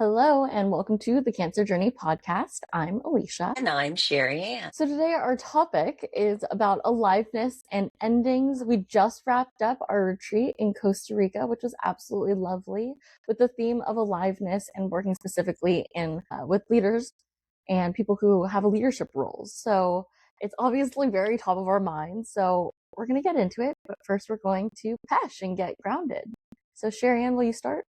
Hello, and welcome to the Cancer Journey podcast. I'm Alicia. And I'm Shariann. So, today our topic is about aliveness and endings. We just wrapped up our retreat in Costa Rica, which was absolutely lovely, with the theme of aliveness and working specifically with leaders and people who have leadership roles. So, it's obviously very top of our minds. So, we're going to get into it, but first, we're going to Pesh and get grounded. So, Shariann, will you start?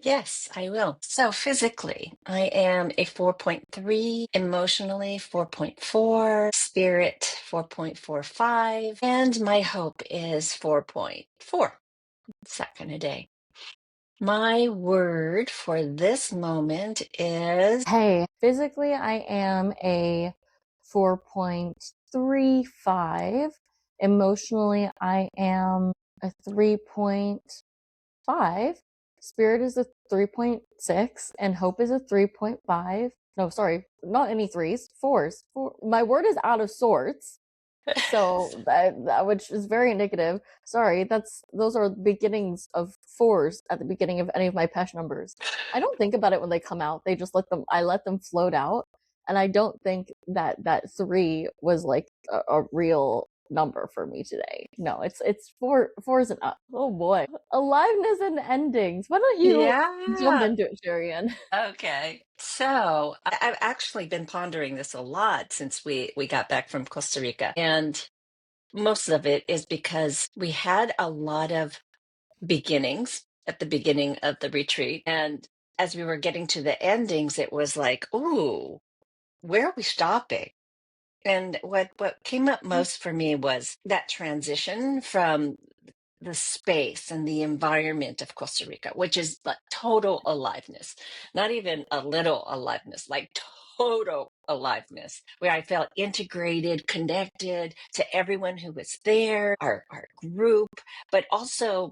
Yes, I will. So physically, I am a 4.3, emotionally 4.4, spirit 4.45, and my hope is 4.4. It's that kind of day. My word for this moment is Hey, physically, I am a 4.35. Emotionally, I am a 3.5. Spirit is a 3.6, and hope is a 3.5. No, sorry, not any threes, fours. My word is out of sorts. So that which is very indicative. Sorry, those are beginnings of fours at the beginning of any of my Pesh numbers. I don't think about it when they come out. I let them float out, and I don't think that three was like a real number for me today. No, it's fours and up. Oh boy, aliveness and endings. Why don't you jump yeah. into it, Shariann? Okay. So I've actually been pondering this a lot since we got back from Costa Rica. And most of it is because we had a lot of beginnings at the beginning of the retreat. And as we were getting to the endings, it was like, ooh, where are we stopping? And what came up most for me was that transition from the space and the environment of Costa Rica, which is like total aliveness, not even a little aliveness, like total aliveness, where I felt integrated, connected to everyone who was there, our group, but also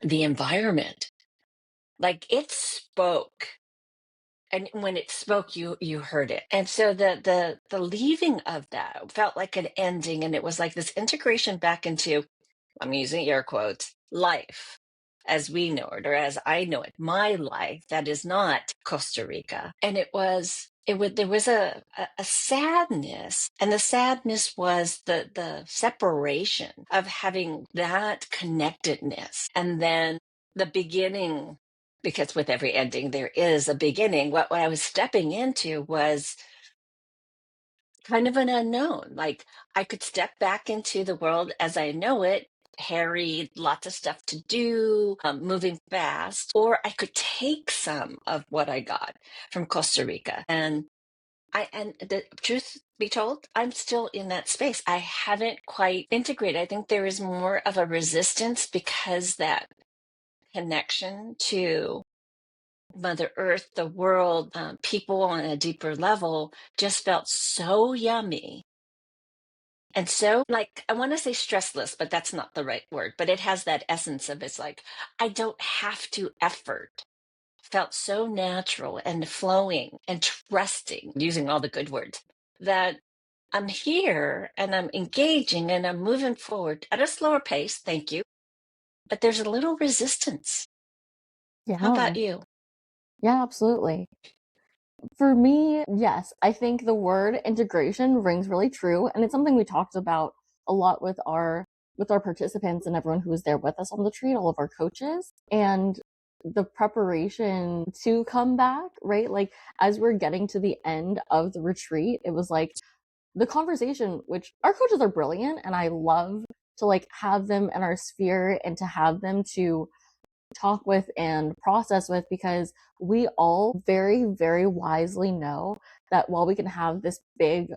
the environment. Like it spoke. And when it spoke, you heard it. And so the leaving of that felt like an ending. And it was like this integration back into, I'm using air quotes, life as we know it, or as I know it, my life that is not Costa Rica. And there was a sadness, and the sadness was the separation of having that connectedness, and then the beginning, because with every ending there is a beginning. What I was stepping into was kind of an unknown. Like I could step back into the world as I know it, harried, lots of stuff to do, moving fast, or I could take some of what I got from Costa Rica. And the truth be told, I'm still in that space. I haven't quite integrated. I think there is more of a resistance because that connection to Mother Earth, the world, people on a deeper level just felt so yummy. And so, like, I want to say stressless, but that's not the right word. But it has that essence of it's like, I don't have to effort. Felt so natural and flowing and trusting, using all the good words, that I'm here and I'm engaging and I'm moving forward at a slower pace. Thank you. But there's a little resistance. How Yeah, about you? yeah, absolutely. For me, yes, I think the word integration rings really true, and it's something we talked about a lot with our participants and everyone who was there with us on the retreat, all of our coaches, and the preparation to come back, right? Like as we're getting to the end of the retreat, it was like the conversation, which our coaches are brilliant, and I love to like have them in our sphere and to have them to talk with and process with, because we all very, very wisely know that while we can have this big,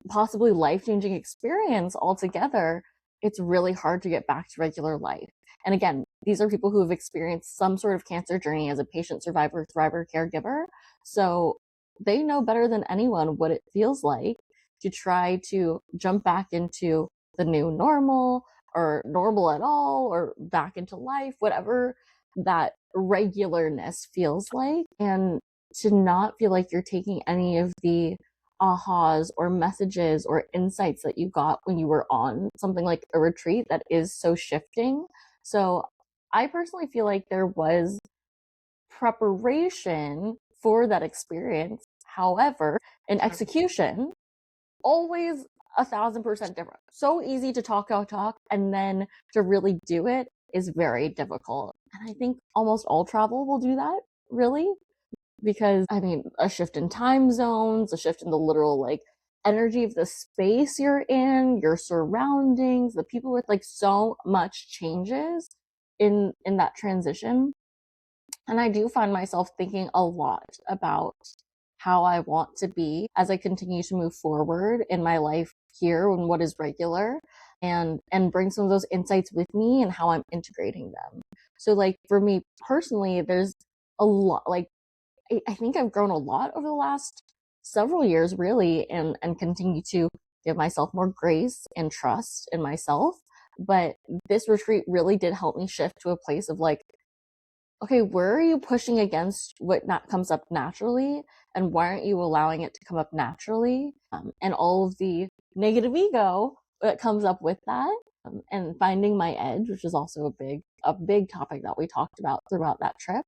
possibly life changing experience all together, it's really hard to get back to regular life. And again, these are people who have experienced some sort of cancer journey as a patient, survivor, thriver, caregiver. So they know better than anyone what it feels like to try to jump back into the new normal or normal at all or back into life, whatever that regularness feels like, and to not feel like you're taking any of the ahas or messages or insights that you got when you were on something like a retreat that is so shifting. So I personally feel like there was preparation for that experience, however, in execution, always 1,000% different. So easy to talk, and then to really do it is very difficult. And I think almost all travel will do that, really, because I mean, a shift in time zones, a shift in the literal like energy of the space you're in, your surroundings, the people with like so much changes in that transition. And I do find myself thinking a lot about how I want to be as I continue to move forward in my life here and what is regular, and bring some of those insights with me and how I'm integrating them. So like for me personally, there's a lot like I think I've grown a lot over the last several years really, and continue to give myself more grace and trust in myself. But this retreat really did help me shift to a place of like, okay, where are you pushing against what not comes up naturally, and why aren't you allowing it to come up naturally? And all of the negative ego that comes up with that, and finding my edge, which is also a big topic that we talked about throughout that trip.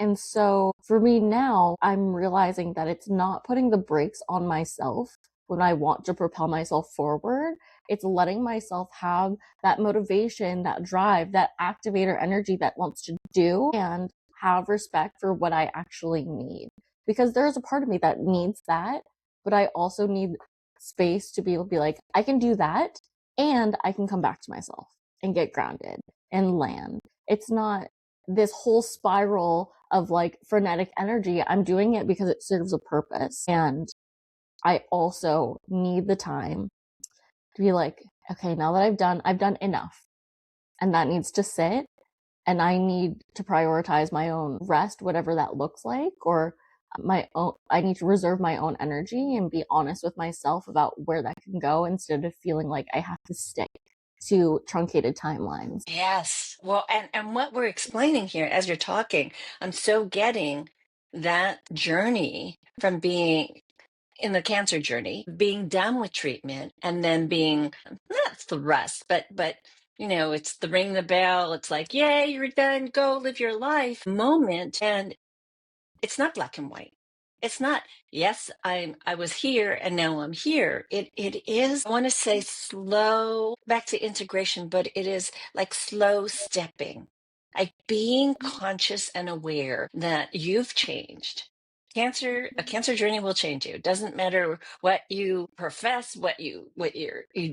And so for me now, I'm realizing that it's not putting the brakes on myself when I want to propel myself forward. It's letting myself have that motivation, that drive, that activator energy that wants to do and have respect for what I actually need. Because there's a part of me that needs that, but I also need space to be able to be like, I can do that and I can come back to myself and get grounded and land. It's not this whole spiral of like frenetic energy. I'm doing it because it serves a purpose. And I also need the time to be like, okay, now that I've done enough. And that needs to sit. And I need to prioritize my own rest, whatever that looks like, or I need to reserve my own energy and be honest with myself about where that can go instead of feeling like I have to stick to truncated timelines. Yes. Well, and what we're explaining here as you're talking, I'm so getting that journey from being in the cancer journey, being done with treatment, and then being not thrust, but it's the ring the bell. It's like, yay, you're done. Go live your life moment. And it's not black and white. It's not, yes, I was here and now I'm here. It is, I want to say slow back to integration, but it is like slow stepping. Like being conscious and aware that you've changed. A cancer journey will change you. It doesn't matter what you profess, you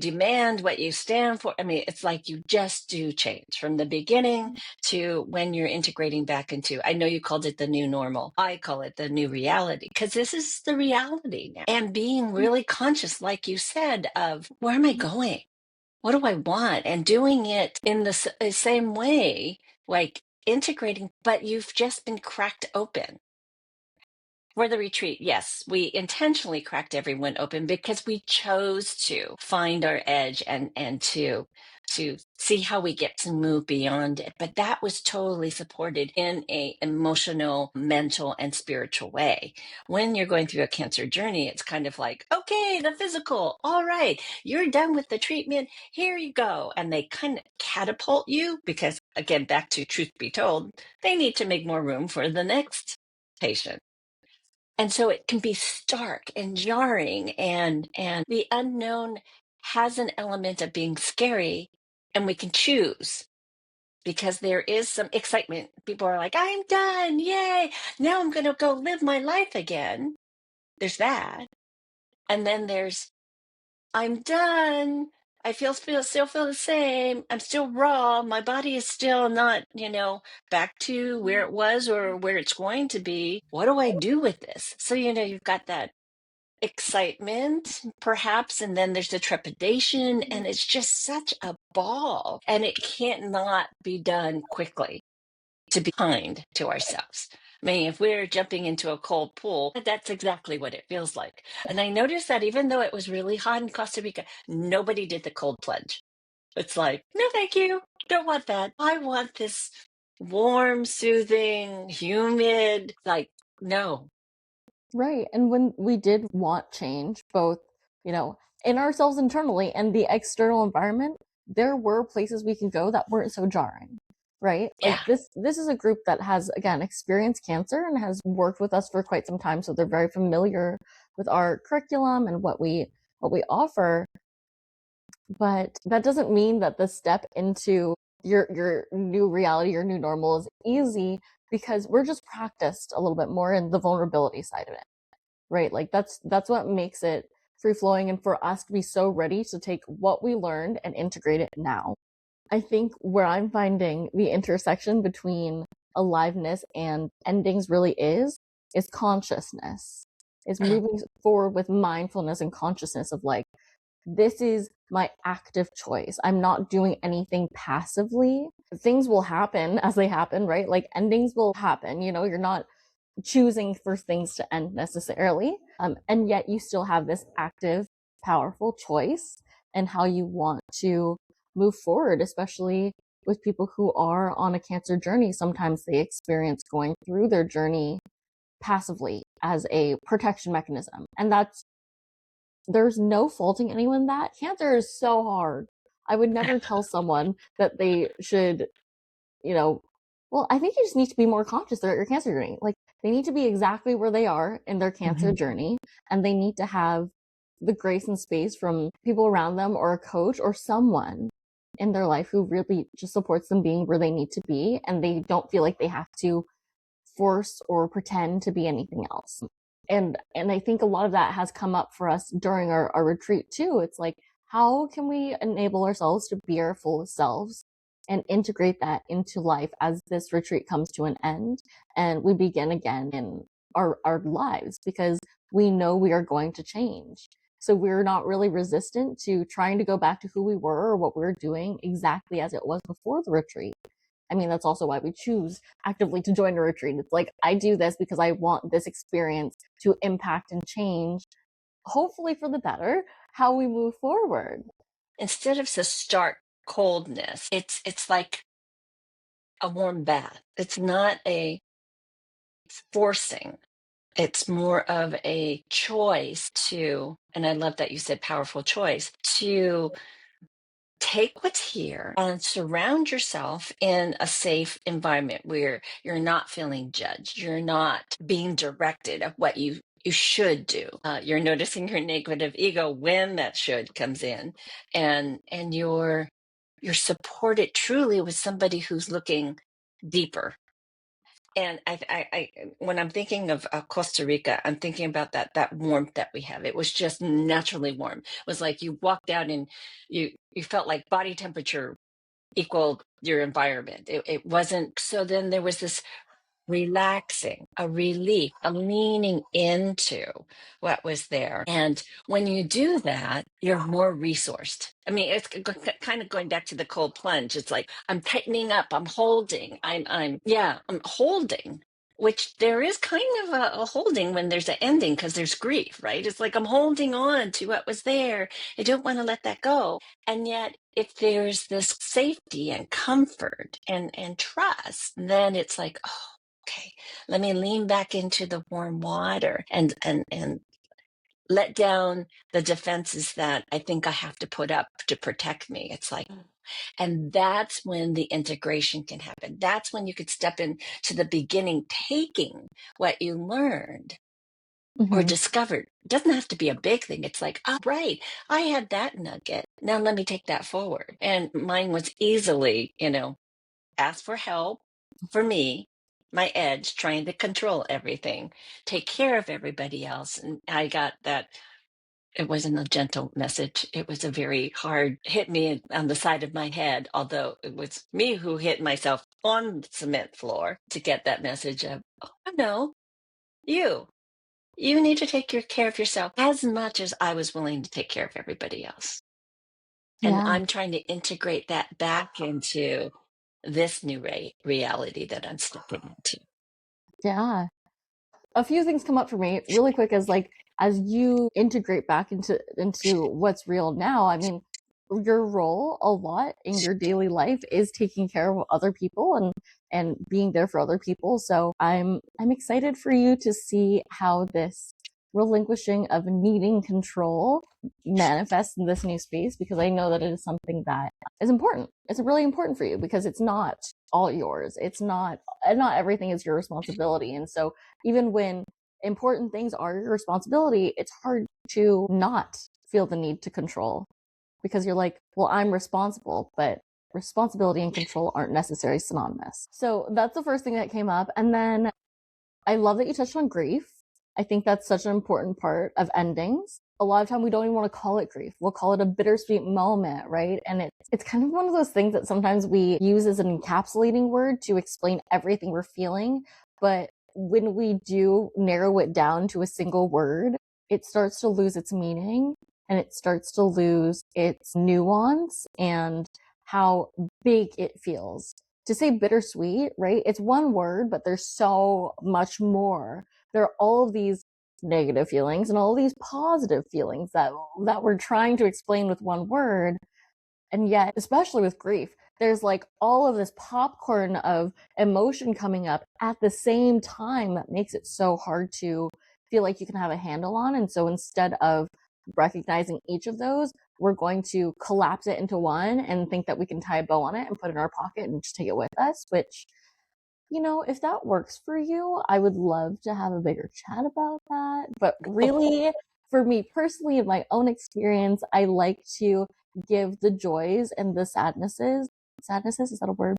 demand, what you stand for. I mean, it's like you just do change from the beginning to when you're integrating back into, I know you called it the new normal. I call it the new reality because this is the reality now. And being really conscious, like you said, of where am I going? What do I want? And doing it in the same way, like integrating, but you've just been cracked open. For the retreat, yes, we intentionally cracked everyone open because we chose to find our edge and to see how we get to move beyond it. But that was totally supported in a emotional, mental, and spiritual way. When you're going through a cancer journey, it's kind of like, okay, the physical, all right, you're done with the treatment, here you go. And they kind of catapult you because, again, back to truth be told, they need to make more room for the next patient. And so it can be stark and jarring, and the unknown has an element of being scary, and we can choose because there is some excitement. People are like, I'm done, yay, now I'm going to go live my life again. There's that. And then there's, I'm done, I still feel the same, I'm still raw, my body is still not back to where it was or where it's going to be. What do I do with this? So you've got that excitement perhaps, and then there's the trepidation, and it's just such a ball, and it can't not be done quickly. To be kind to ourselves. I mean, if we're jumping into a cold pool, that's exactly what it feels like. And I noticed that even though it was really hot in Costa Rica, nobody did the cold plunge. It's like, no, thank you. Don't want that. I want this warm, soothing, humid, like, no. Right. And when we did want change, both, you know, in ourselves internally and the external environment, there were places we could go that weren't so jarring. right? Like Yeah. this is a group that has, again, experienced cancer and has worked with us for quite some time, so they're very familiar with our curriculum and what we offer. But that doesn't mean that the step into your new reality, your new normal is easy, because we're just practiced a little bit more in the vulnerability side of it, right? Like that's what makes it free flowing, and for us to be so ready to take what we learned and integrate it now. I think where I'm finding the intersection between aliveness and endings really is consciousness. Is moving forward with mindfulness and consciousness of like, this is my active choice. I'm not doing anything passively. Things will happen as they happen, right? Like endings will happen. You're not choosing for things to end necessarily. And yet you still have this active, powerful choice and how you want to move forward, especially with people who are on a cancer journey. Sometimes they experience going through their journey passively as a protection mechanism. And there's no faulting anyone. That cancer is so hard. I would never tell someone that they should, you know, well, I think you just need to be more conscious throughout your cancer journey. Like, they need to be exactly where they are in their cancer journey, and they need to have the grace and space from people around them, or a coach or someone in their life who really just supports them being where they need to be, and they don't feel like they have to force or pretend to be anything else. And I think a lot of that has come up for us during our retreat too. It's like, how can we enable ourselves to be our fullest selves and integrate that into life as this retreat comes to an end and we begin again in our lives, because we know we are going to change. So we're not really resistant to trying to go back to who we were or what we were doing exactly as it was before the retreat. I mean, that's also why we choose actively to join a retreat. It's like, I do this because I want this experience to impact and change, hopefully for the better, how we move forward. Instead of the stark coldness, it's like a warm bath. It's not a forcing. It's more of a choice to, and I love that you said powerful choice, to take what's here and surround yourself in a safe environment where you're not feeling judged. You're not being directed of what you should do. You're noticing your negative ego when that should comes in, and you're supported truly with somebody who's looking deeper. And when I'm thinking of Costa Rica, I'm thinking about that warmth that we have. It was just naturally warm. It was like you walked out and you felt like body temperature equaled your environment. It wasn't. So then there was this relaxing, a relief, a leaning into what was there. And when you do that, you're more resourced. I mean, it's kind of going back to the cold plunge. It's like I'm tightening up, I'm holding, I'm holding. Which there is kind of a holding when there's an ending, because there's grief, right? It's like I'm holding on to what was there. I don't want to let that go. And yet, if there's this safety and comfort and trust, then it's like, oh, okay, let me lean back into the warm water and let down the defenses that I think I have to put up to protect me. It's like, and that's when the integration can happen. That's when you could step into the beginning, taking what you learned or Mm-hmm. discovered. It doesn't have to be a big thing. It's like, oh, right, I had that nugget. Now let me take that forward. And mine was easily, ask for help for me, my edge, trying to control everything, take care of everybody else. And I got that. It wasn't a gentle message. It was a very hard, hit me on the side of my head, although it was me who hit myself on the cement floor to get that message of, oh, no, you. You need to take care of yourself as much as I was willing to take care of everybody else. And Yeah, I'm trying to integrate that back into this new reality that I'm stepping into. yeah. A few things come up for me really quick as like, as you integrate back into what's real now. I mean, your role a lot in your daily life is taking care of other people and being there for other people. So I'm excited for you to see how this relinquishing of needing control manifests in this new space, because I know that it is something that is important. It's really important for you because it's not all yours. It's not, and not everything is your responsibility. And so even when important things are your responsibility, it's hard to not feel the need to control, because you're like, well, I'm responsible, but responsibility and control aren't necessarily synonymous. So that's the first thing that came up. And then I love that you touched on grief. I think that's such an important part of endings. A lot of time we don't even want to call it grief. We'll call it a bittersweet moment, right? And it's kind of one of those things that sometimes we use as an encapsulating word to explain everything we're feeling. But when we do narrow it down to a single word, it starts to lose its meaning, and it starts to lose its nuance and how big it feels. To say bittersweet, right? It's one word, but there's so much more. There are all of these negative feelings and all of these positive feelings that we're trying to explain with one word. And yet, especially with grief, there's like all of this popcorn of emotion coming up at the same time that makes it so hard to feel like you can have a handle on. And so instead of recognizing each of those, we're going to collapse it into one and think that we can tie a bow on it and put it in our pocket and just take it with us, which, you know, if that works for you, I would love to have a bigger chat about that. But really, for me personally, in my own experience, I like to give the joys and the sadnesses, is that a word?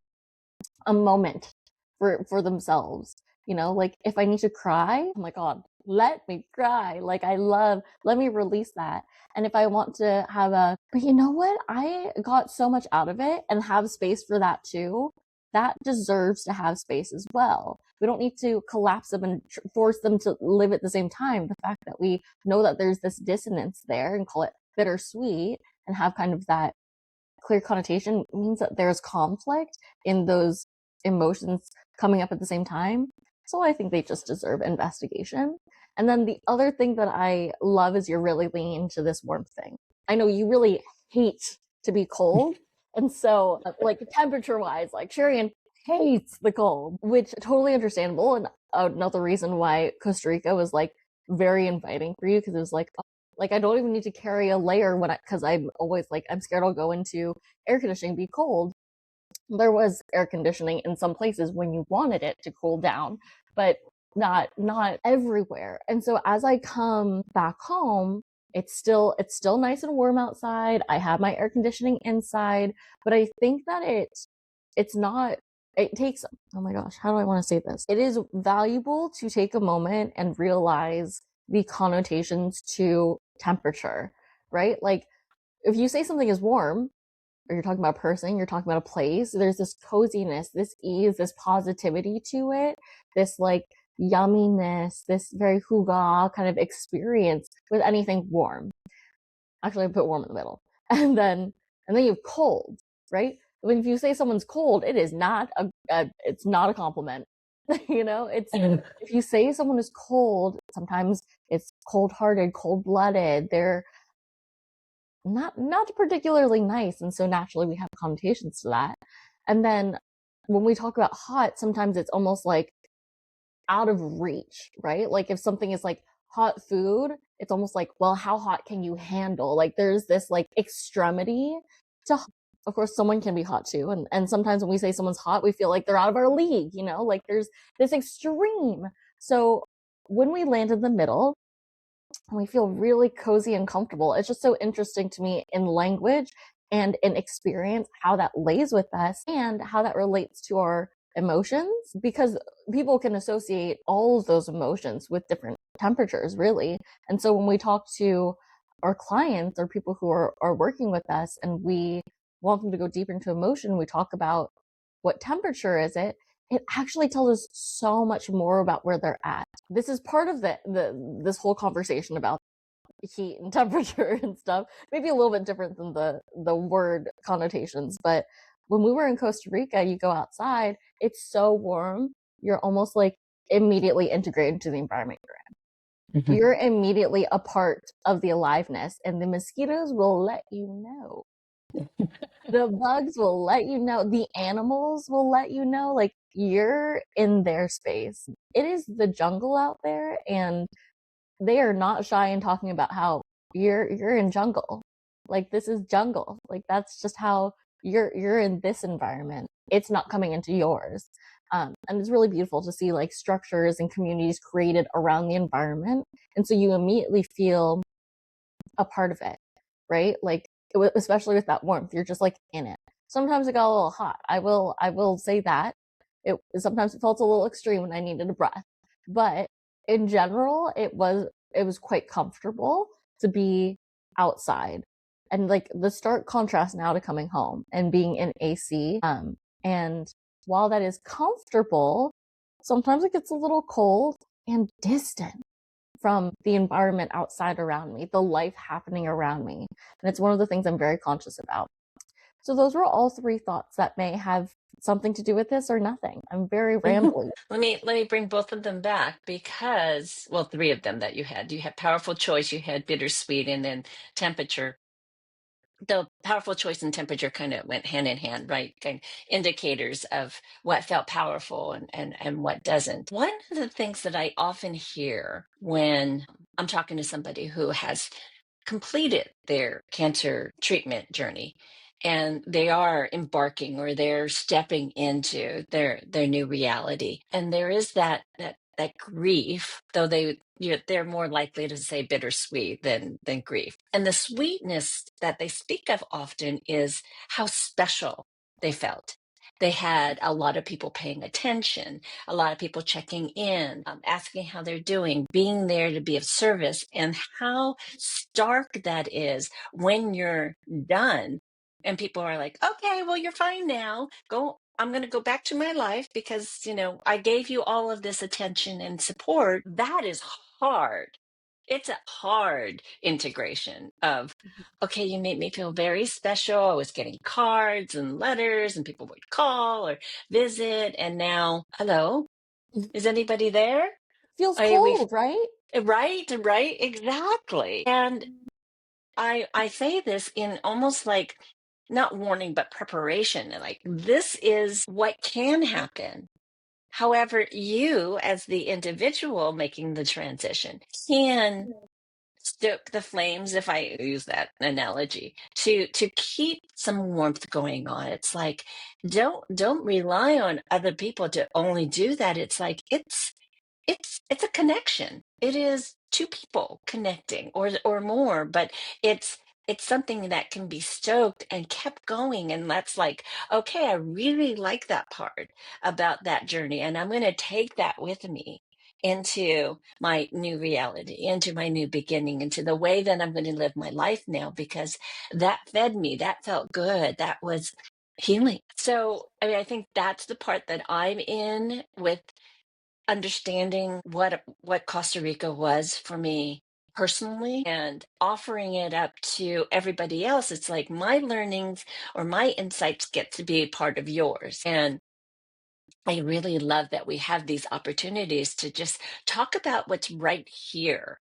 A moment for themselves. You know, like if I need to cry, oh my God, let me cry. Like let me release that. And if I want to have but you know what? I got so much out of it and have space for that too. That deserves to have space as well. We don't need to collapse them and force them to live at the same time. The fact that we know that there's this dissonance there and call it bittersweet and have kind of that clear connotation means that there's conflict in those emotions coming up at the same time. So I think they just deserve investigation. And then the other thing that I love is you're really leaning into this warmth thing. I know you really hate to be cold. And so, like, temperature wise, like, Shariann hates the cold, which totally understandable. And another reason why Costa Rica was like very inviting for you, because it was like I don't even need to carry a layer because I'm always like, I'm scared I'll go into air conditioning, be cold. There was air conditioning in some places when you wanted it to cool down, but not everywhere. And so as I come back home, it's still nice and warm outside. I have my air conditioning inside, but I think that it's not, it takes, oh my gosh, how do I want to say this? It is valuable to take a moment and realize the connotations to temperature, right? Like if you say something is warm, or you're talking about a person, you're talking about a place, there's this coziness, this ease, this positivity to it, this like yumminess, this very hygge kind of experience with anything warm. Actually, I put warm in the middle. And then you have cold, right? When if you say someone's cold, it is not it's not a compliment. You know, it's if you say someone is cold, sometimes it's cold-hearted, cold-blooded. They're not particularly nice, and so naturally we have connotations to that. And then when we talk about hot, sometimes it's almost like out of reach, right? Like if something is like hot food, it's almost like, well, how hot can you handle? Like there's this like extremity to, of course, someone can be hot too. And sometimes when we say someone's hot, we feel like they're out of our league, you know, like there's this extreme. So when we land in the middle, and we feel really cozy and comfortable. It's just so interesting to me in language and in experience how that lays with us and how that relates to our emotions, because people can associate all of those emotions with different temperatures, really. And so when we talk to our clients or people who are working with us and we want them to go deeper into emotion, we talk about what temperature is it, it actually tells us so much more about where they're at. This is part of this whole conversation about heat and temperature and stuff. Maybe a little bit different than the word connotations, but when we were in Costa Rica, you go outside, it's so warm, you're almost like immediately integrated into the environment you're in. Mm-hmm. You're immediately a part of the aliveness, and the mosquitoes will let you know. The bugs will let you know. The animals will let you know. Like you're in their space. It is the jungle out there, and they are not shy in talking about how you're in jungle. Like this is jungle. Like that's just how you're in this environment. It's not coming into yours. And it's really beautiful to see like structures and communities created around the environment. And so you immediately feel a part of it, right? Like especially with that warmth, you're just like in it. Sometimes it got a little hot. I will say that. Sometimes it felt a little extreme when I needed a breath. But in general, it was quite comfortable to be outside. And like the stark contrast now to coming home and being in AC. And while that is comfortable, sometimes it gets a little cold and distant from the environment outside around me, the life happening around me. And it's one of the things I'm very conscious about. So those were all three thoughts that may have something to do with this or nothing. I'm very rambly. Let me bring both of them back because, well, three of them that you had. You had powerful choice, you had bittersweet, and then temperature. The powerful choice and temperature kind of went hand in hand, right? Kind of indicators of what felt powerful and what doesn't. One of the things that I often hear when I'm talking to somebody who has completed their cancer treatment journey and they are embarking or they're stepping into their new reality, and there is that grief, though they're more likely to say bittersweet than grief, and the sweetness that they speak of often is how special they felt. They had a lot of people paying attention, a lot of people checking in, asking how they're doing, being there to be of service, and how stark that is when you're done and people are like, okay, well, you're fine now. Go. I'm going to go back to my life because, I gave you all of this attention and support. That is hard. It's a hard integration of, okay, you made me feel very special. I was getting cards and letters and people would call or visit. And now, hello, is anybody there? Feels I we cold, right? Right, exactly. And I say this in almost like not warning, but preparation. Like this is what can happen. However, you as the individual making the transition can stoke the flames, if I use that analogy, to keep some warmth going on. It's like don't rely on other people to only do that. It's like it's a connection. It is two people connecting or more, but it's it's something that can be stoked and kept going. And that's like, okay, I really like that part about that journey. And I'm going to take that with me into my new reality, into my new beginning, into the way that I'm going to live my life now, because that fed me, that felt good, that was healing. So, I mean, I think that's the part that I'm in with understanding what Costa Rica was for me personally and offering it up to everybody else. It's like my learnings or my insights get to be part of yours. And I really love that we have these opportunities to just talk about what's right here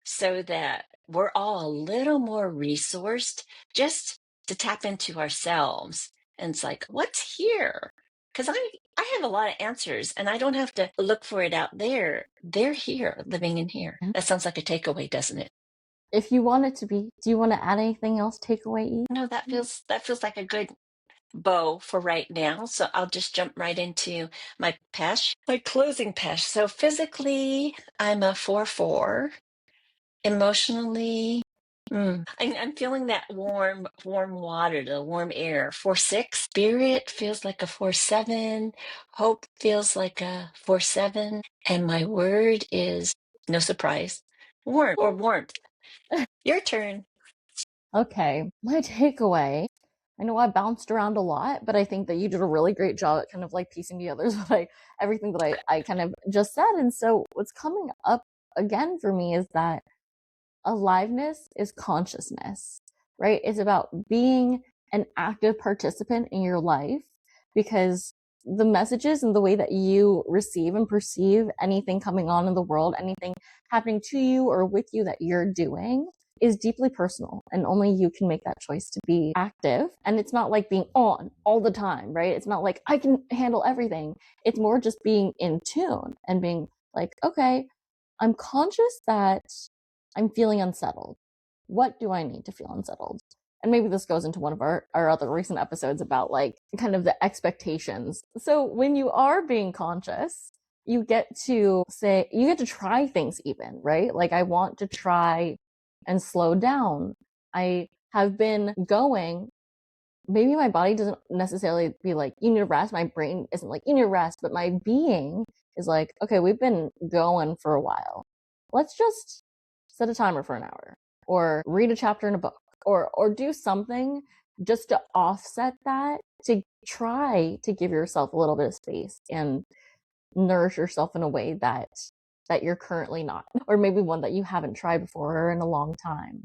so that we're all a little more resourced just to tap into ourselves. And it's like, what's here? Because I have a lot of answers and I don't have to look for it out there. They're here, living in here. That sounds like a takeaway, doesn't it? If you want it to be, do you want to add anything else takeaway? No, that feels like a good bow for right now. So I'll just jump right into my pesh, my closing pesh. So physically, I'm a 4-4. Emotionally, I'm feeling that warm water, the warm air. 4-6. Spirit feels like a 4-7. Hope feels like a 4-7. And my word is no surprise. Warm or warmth. Your turn. Okay, my takeaway. I know I bounced around a lot, but I think that you did a really great job at kind of like piecing together everything that I kind of just said. And so what's coming up again for me is that aliveness is consciousness, right? It's about being an active participant in your life because the messages and the way that you receive and perceive anything coming on in the world, anything happening to you or with you that you're doing is deeply personal and only you can make that choice to be active. And it's not like being on all the time, right? It's not like I can handle everything. It's more just being in tune and being like, okay, I'm conscious that I'm feeling unsettled. What do I need to feel unsettled? And maybe this goes into one of our other recent episodes about like kind of the expectations. So when you are being conscious, you get to say, you get to try things even, right? Like I want to try and slow down. I have been going, maybe my body doesn't necessarily be like, you need to rest. My brain isn't like, you need to rest, but my being is like, okay, we've been going for a while. Let's just set a timer for an hour or read a chapter in a book or do something just to offset that, to try to give yourself a little bit of space and nourish yourself in a way that you're currently not, or maybe one that you haven't tried before in a long time.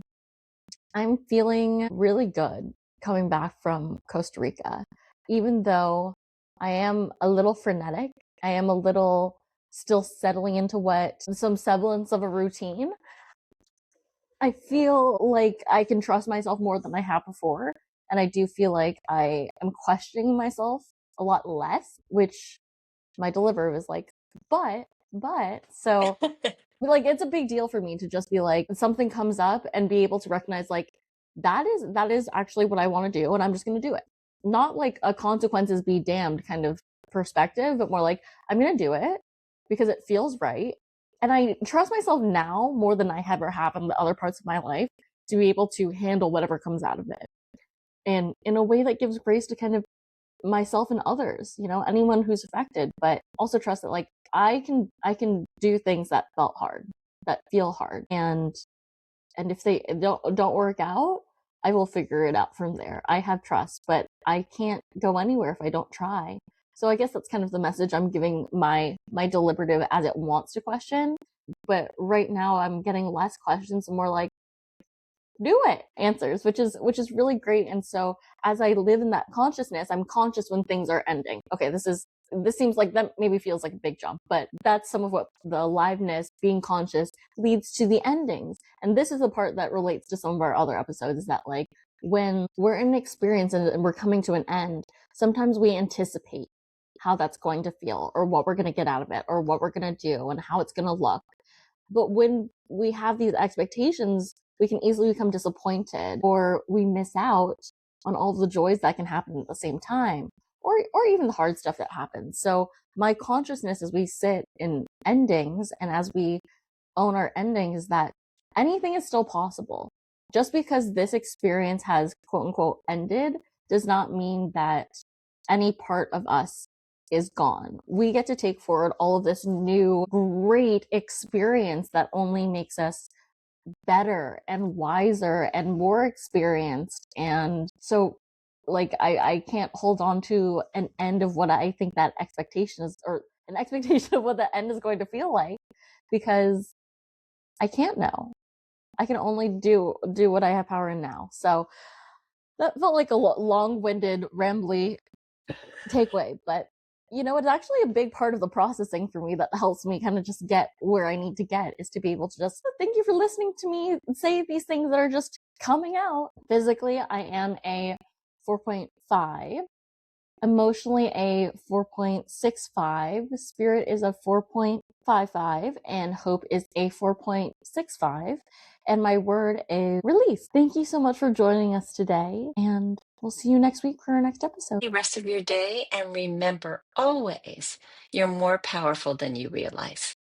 I'm feeling really good coming back from Costa Rica, even though I am a little frenetic. I am a little still settling into what some semblance of a routine. I feel like I can trust myself more than I have before. And I do feel like I am questioning myself a lot less, which my deliverer was like, but. So like it's a big deal for me to just be like something comes up and be able to recognize like that is actually what I want to do and I'm just going to do it. Not like a consequences be damned kind of perspective, but more like I'm going to do it because it feels right. And I trust myself now more than I ever have in the other parts of my life to be able to handle whatever comes out of it. And in a way that gives grace to kind of myself and others, anyone who's affected, but also trust that like I can do things that felt hard, that feel hard. And if they don't work out, I will figure it out from there. I have trust, but I can't go anywhere if I don't try. So I guess that's kind of the message I'm giving my deliberative as it wants to question. But right now I'm getting less questions and more like do it answers, which is really great. And so as I live in that consciousness, I'm conscious when things are ending. Okay, this seems like that maybe feels like a big jump, but that's some of what the aliveness, being conscious, leads to the endings. And this is the part that relates to some of our other episodes, is that like when we're in an experience and we're coming to an end, sometimes we anticipate how that's going to feel or what we're going to get out of it or what we're going to do and how it's going to look. But when we have these expectations, we can easily become disappointed or we miss out on all the joys that can happen at the same time, or even the hard stuff that happens. So my consciousness as we sit in endings and as we own our endings is that anything is still possible. Just because this experience has quote unquote ended does not mean that any part of us is gone. We get to take forward all of this new great experience that only makes us better and wiser and more experienced. And so like I can't hold on to an end of what I think that expectation is, or an expectation of what the end is going to feel like, because I can't know. I can only do what I have power in now. So that felt like a long-winded, rambly takeaway, but it's actually a big part of the processing for me that helps me kind of just get where I need to get, is to be able to just thank you for listening to me say these things that are just coming out. Physically, I am a 4.5. Emotionally, a 4.65. Spirit is a 4.55. And hope is a 4.65. And my word is release. Thank you so much for joining us today. And we'll see you next week for our next episode. The rest of your day, and remember always, you're more powerful than you realize.